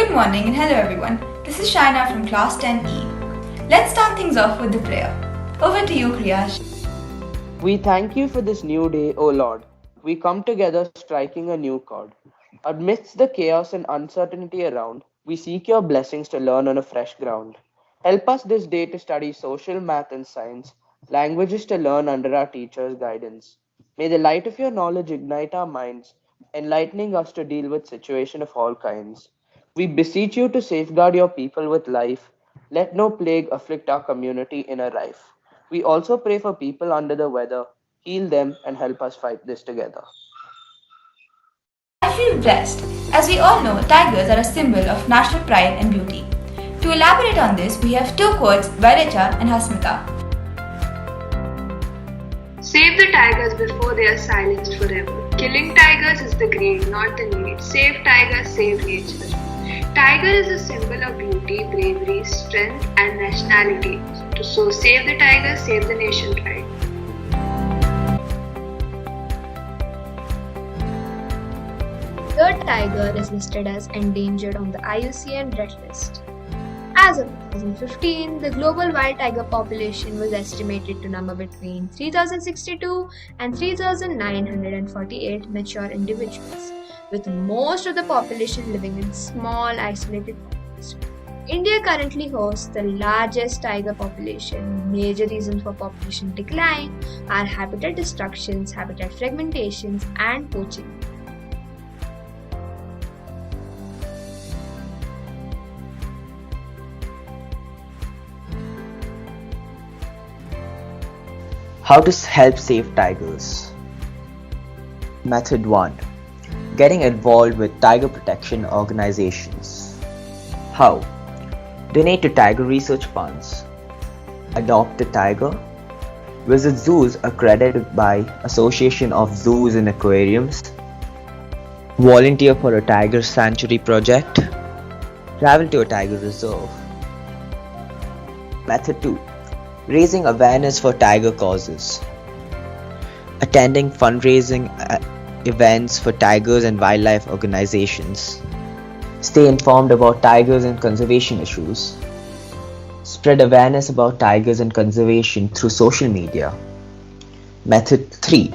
Good morning and hello everyone. This is Shaina from class 10E. Let's start things off with the prayer. Over to you, Kriyash. We thank you for this new day, O Lord. We come together striking a new chord. Amidst the chaos and uncertainty around, we seek your blessings to learn on a fresh ground. Help us this day to study social, math, and science, languages to learn under our teacher's guidance. May the light of your knowledge ignite our minds, enlightening us to deal with situations of all kinds. We beseech you to safeguard your people with life. Let no plague afflict our community in a rife. We also pray for people under the weather. Heal them and help us fight this together. I feel blessed. As we all know, tigers are a symbol of national pride and beauty. To elaborate on this, we have two quotes by Richa and Hasmita. Save the tigers before they are silenced forever. Killing tigers is the greed, not the need. Save tigers, save nature. Tiger is a symbol of beauty, bravery, strength, and nationality. So save the tigers, save the nation pride. The tiger is listed as endangered on the IUCN Red List. As of 2015, the global wild tiger population was estimated to number between 3,062 and 3,948 mature individuals, with most of the population living in small isolated pockets. India currently hosts the largest tiger population. Major reasons for population decline are habitat destructions, habitat fragmentations, and poaching. How to help save tigers. Method 1. Getting involved with tiger protection organizations. How? Donate to tiger research funds. Adopt a tiger. Visit zoos accredited by Association of Zoos and Aquariums. Volunteer for a tiger sanctuary project. Travel to a tiger reserve. Method 2. Raising awareness for tiger causes. Attending fundraising events for tigers and wildlife organizations. Stay informed about tigers and conservation issues. Spread awareness about tigers and conservation through social media. Method 3.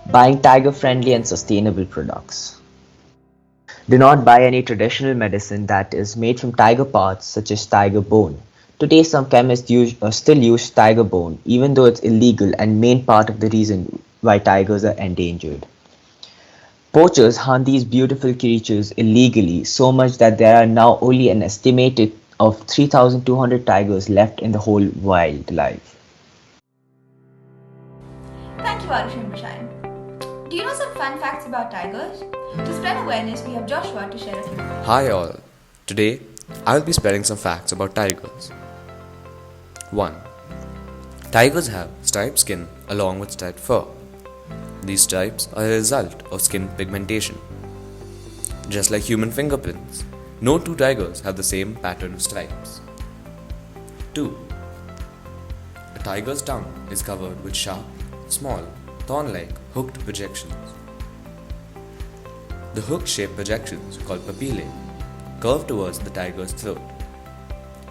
Buying tiger-friendly and sustainable products. Do not buy any traditional medicine that is made from tiger parts such as tiger bone. Today, some chemists still use tiger bone, even though it's illegal and main part of the reason why tigers are endangered. Poachers hunt these beautiful creatures illegally, so much that there are now only an estimated of 3,200 tigers left in the whole wildlife. Thank you, Arush and Prashant. Do you know some fun facts about tigers? To spread awareness, we have Joshua to share a few. Hi all. Today, I will be spreading some facts about tigers. 1. Tigers have striped skin along with striped fur. These stripes are a result of skin pigmentation. Just like human fingerprints, no two tigers have the same pattern of stripes. 2. A tiger's tongue is covered with sharp, small, thorn-like hooked projections. The hook-shaped projections, called papillae, curve towards the tiger's throat.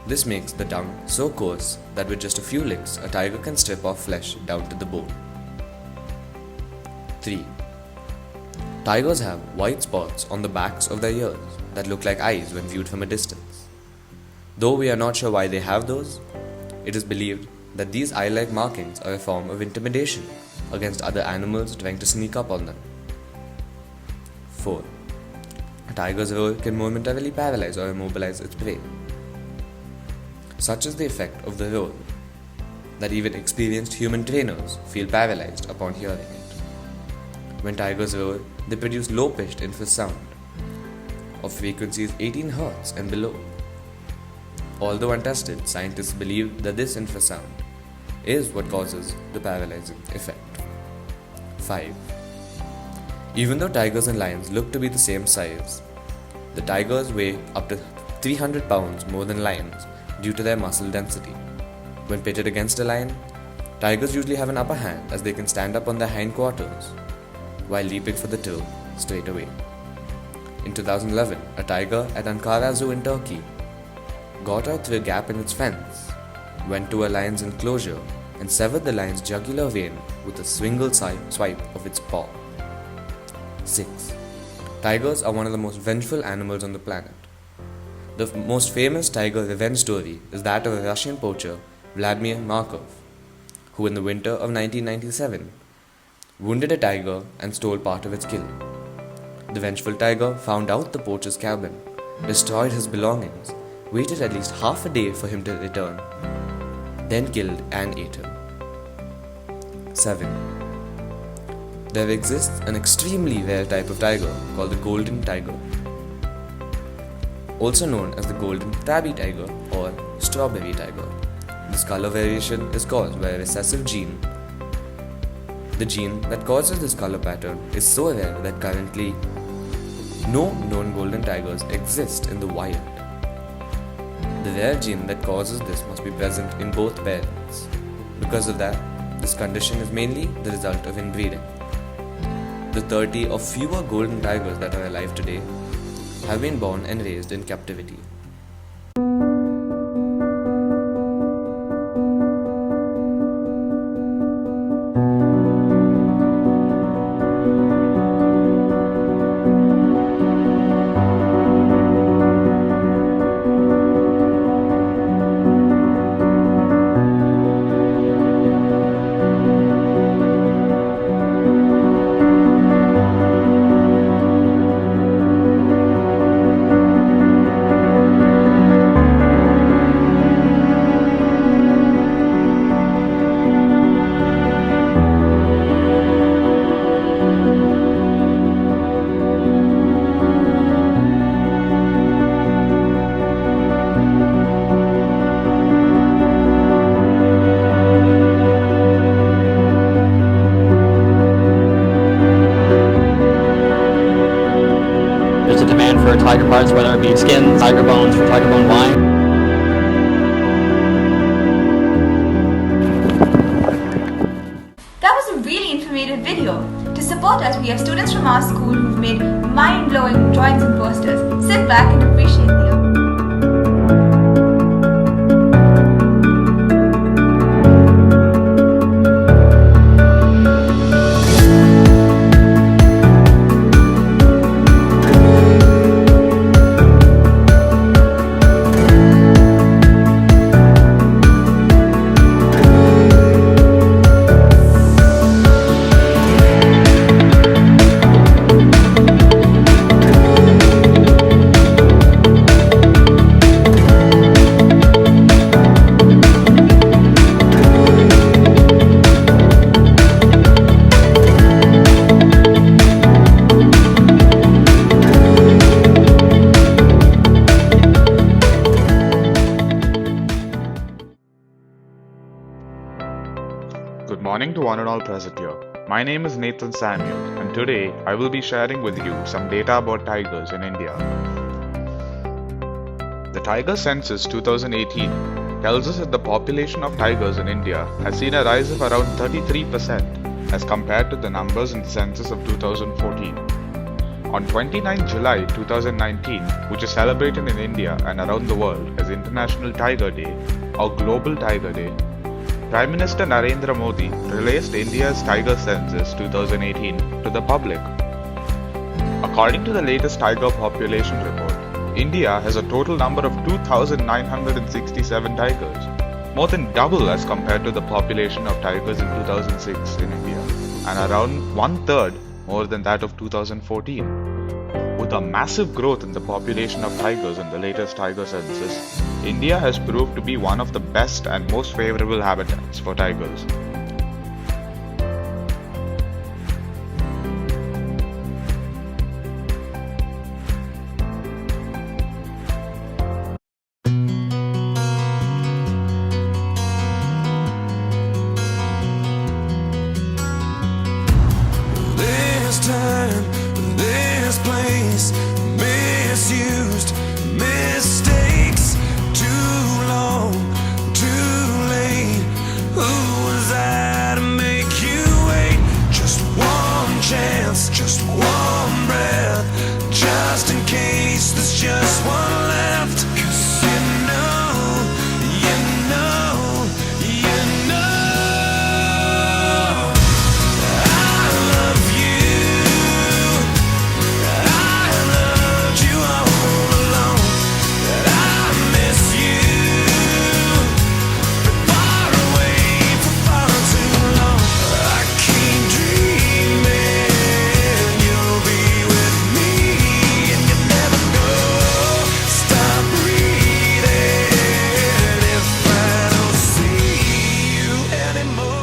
This makes the tongue so coarse that with just a few licks, a tiger can strip off flesh down to the bone. 3. Tigers have white spots on the backs of their ears that look like eyes when viewed from a distance. Though we are not sure why they have those, it is believed that these eye-like markings are a form of intimidation against other animals trying to sneak up on them. 4. A tiger's roar can momentarily paralyze or immobilize its prey. Such is the effect of the roar that even experienced human trainers feel paralyzed upon hearing it. When tigers roar, they produce low-pitched infrasound of frequencies 18 Hz and below. Although untested, scientists believe that this infrasound is what causes the paralyzing effect. 5. Even though tigers and lions look to be the same size, the tigers weigh up to 300 pounds more than lions due to their muscle density. When pitted against a lion, tigers usually have an upper hand as they can stand up on their hindquarters while leaping for the tail straight away. In 2011, a tiger at Ankara Zoo in Turkey got out through a gap in its fence, went to a lion's enclosure, and severed the lion's jugular vein with a single swipe of its paw. 6. Tigers are one of the most vengeful animals on the planet. The most famous tiger revenge story is that of a Russian poacher, Vladimir Markov, who in the winter of 1997 wounded a tiger and stole part of its kill. The vengeful tiger found out the poacher's cabin, destroyed his belongings, waited at least half a day for him to return, then killed and ate him. 7. There exists an extremely rare type of tiger called the golden tiger, also known as the golden tabby tiger or strawberry tiger. This color variation is caused by a recessive gene. The gene that causes this color pattern is so rare that currently no known golden tigers exist in the wild. The rare gene that causes this must be present in both parents. Because of that, this condition is mainly the result of inbreeding. The 30 or fewer golden tigers that are alive today have been born and raised in captivity. For tiger parts, whether it be skin, tiger bones, for tiger bone wine. That was a really informative video. To support us, we have students from our school who've made mind-blowing drawings and posters. Sit back and appreciate the art. Good morning to one and all present here. My name is Nathan Samuel, and today I will be sharing with you some data about tigers in India. The Tiger Census 2018 tells us that the population of tigers in India has seen a rise of around 33% as compared to the numbers in the census of 2014. On 29 July 2019, which is celebrated in India and around the world as International Tiger Day or Global Tiger Day, Prime Minister Narendra Modi released India's Tiger Census 2018 to the public. According to the latest tiger population report, India has a total number of 2,967 tigers, more than double as compared to the population of tigers in 2006 in India, and around one-third more than that of 2014. With a massive growth in the population of tigers in the latest tiger census, India has proved to be one of the best and most favorable habitats for tigers. This time, this place, misused, mistakes, too long, too late. Who was I to make you wait? Just one chance, just one breath, just in just one left. 'Cause you know, you know, you know I love you. I loved you all along. I miss you. Been far away for far too long. I keep dreaming you'll be with me, and you never know. Stop breathing if I don't see you anymore.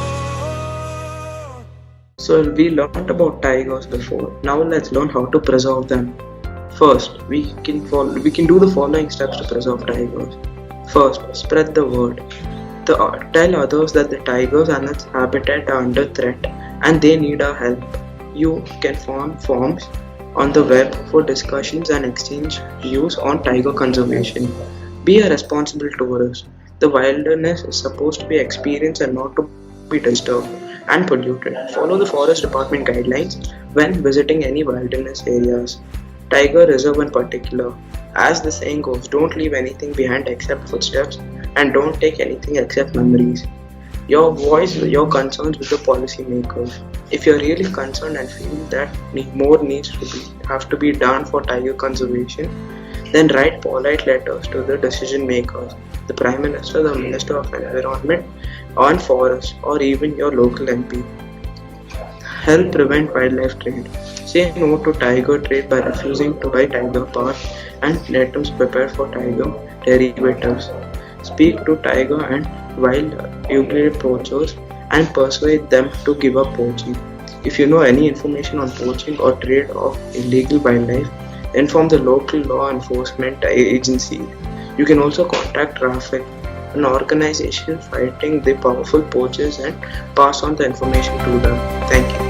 So we learned about tigers before. Now let's learn how to preserve them. First, we can do the following steps to preserve tigers. First, spread the word. Tell others that the tigers and its habitat are under threat and they need our help. You can form forums on the web for discussions and exchange views on tiger conservation. Be a responsible tourist. The wilderness is supposed to be experienced and not to be disturbed and polluted. Follow the forest department guidelines when visiting any wilderness areas. Tiger reserve in particular. As the saying goes, don't leave anything behind except footsteps and don't take anything except memories. Voice your concerns with the policymakers. If you're really concerned and feel that more needs to be done for tiger conservation, then write polite letters to the decision makers, the Prime Minister, the Minister of Environment and Forest, or even your local MP. Help prevent wildlife trade. Say no to tiger trade by refusing to buy tiger parts and items prepared for tiger derivatives. Speak to tiger and wild ungulate poachers and persuade them to give up poaching. If you know any information on poaching or trade of illegal wildlife, inform the local law enforcement agency. You can also contact Traffic, an organization fighting the powerful poachers, and pass on the information to them. Thank you.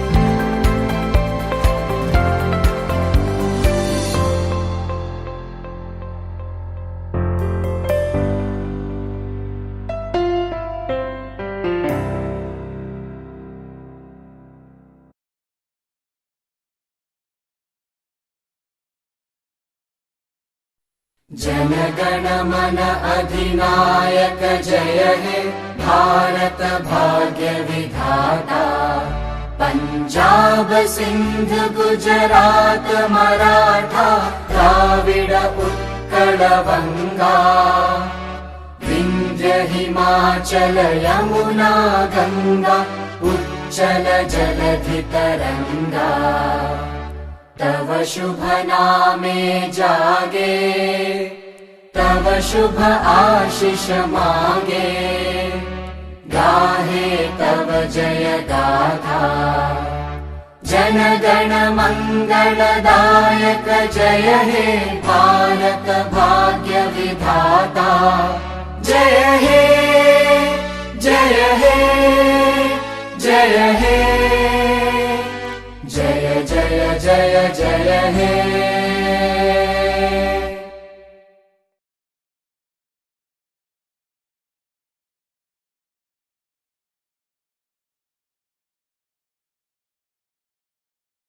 जनगण मन अधिनायक जय हे भारत भाग्य विधाता। पंजाब सिंध गुजरात मराठा द्राविड उत्कल बंगा। विंध्य हिमाचल यमुना गंगा उच्चल जलधि तरंगा। तव शुभ नामे जागे तव शुभ आशीष मागे। गाहे तव जय गाथा जन गण मंगलदायक जय हे भारत भाग्य विधाता। जय हे जय हे जय हे जय जय जय जय हे।